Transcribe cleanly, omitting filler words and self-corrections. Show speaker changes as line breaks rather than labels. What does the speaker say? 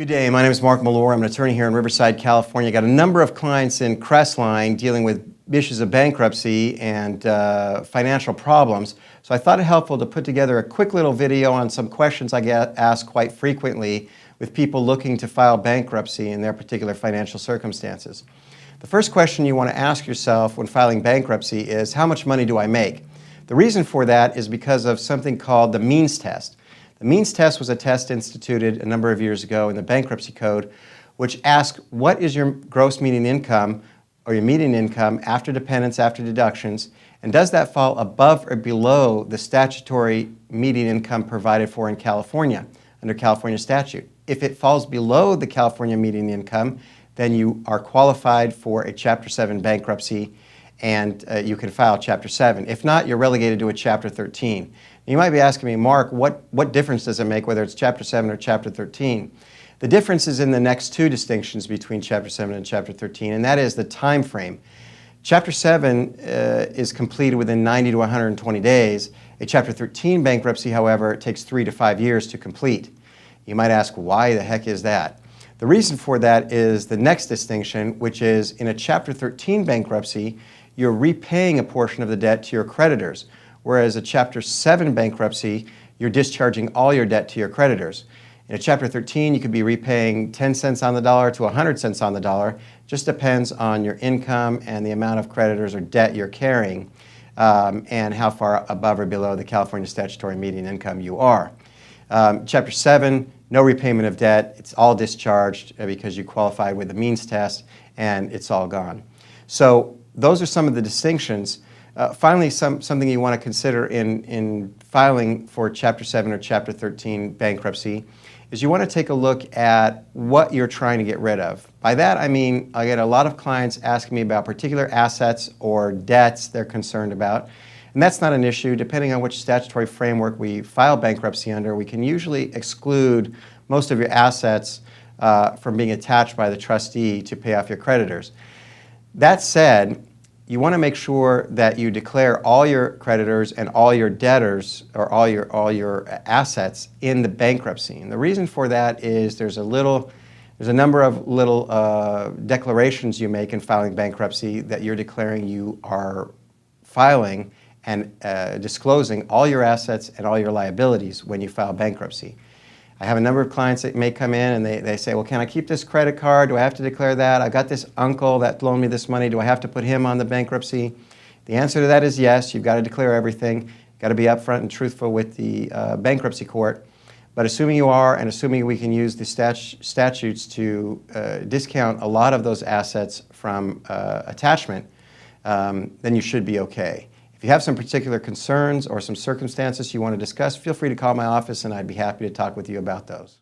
Good day. My name is Mark Mellor. I'm an attorney here in Riverside, California. I've got a number of clients in Crestline dealing with issues of bankruptcy and financial problems. So I thought it helpful to put together a quick little video on some questions I get asked quite frequently with people looking to file bankruptcy in their particular financial circumstances. The first question you want to ask yourself when filing bankruptcy is, how much money do I make? The reason for that is because of something called the means test. The means test was a test instituted a number of years ago in the bankruptcy code, which asks what is your gross median income or your median income after dependents, after deductions, and does that fall above or below the statutory median income provided for in California under California statute. If it falls below the California median income, then you are qualified for a Chapter 7 bankruptcy and you can file Chapter 7. If not, you're relegated to a Chapter 13. You might be asking me, Mark, what difference does it make whether it's Chapter 7 or Chapter 13? The difference is in the next two distinctions between Chapter 7 and Chapter 13, and that is the time frame. Chapter 7 is completed within 90 to 120 days. A Chapter 13 bankruptcy, however, takes 3 to 5 years to complete. You might ask, why the heck is that? The reason for that is the next distinction, which is in a Chapter 13 bankruptcy, you're repaying a portion of the debt to your creditors, whereas a Chapter 7 bankruptcy, you're discharging all your debt to your creditors. In a Chapter 13, you could be repaying 10 cents on the dollar to 100 cents on the dollar. Just depends on your income and the amount of creditors or debt you're carrying and how far above or below the California statutory median income you are. Chapter 7, no repayment of debt. It's all discharged because you qualified with the means test and it's all gone. So those are some of the distinctions. Finally, something you want to consider in filing for Chapter 7 or Chapter 13 bankruptcy is you want to take a look at what you're trying to get rid of. By that I mean I get a lot of clients asking me about particular assets or debts they're concerned about, and that's not an issue. Depending on which statutory framework we file bankruptcy under, we can usually exclude most of your assets from being attached by the trustee to pay off your creditors. That said, you want to make sure that you declare all your creditors and all your debtors or all your assets in the bankruptcy. And the reason for that is there's a number of little declarations you make in filing bankruptcy that you're declaring you are filing and disclosing all your assets and all your liabilities when you file bankruptcy. I have a number of clients that may come in and they say, well, can I keep this credit card? Do I have to declare that? I've got this uncle that loaned me this money. Do I have to put him on the bankruptcy? The answer to that is yes. You've got to declare everything. You've got to be upfront and truthful with the bankruptcy court. But assuming you are, and assuming we can use the statutes to discount a lot of those assets from attachment, then you should be okay. If you have some particular concerns or some circumstances you want to discuss, feel free to call my office and I'd be happy to talk with you about those.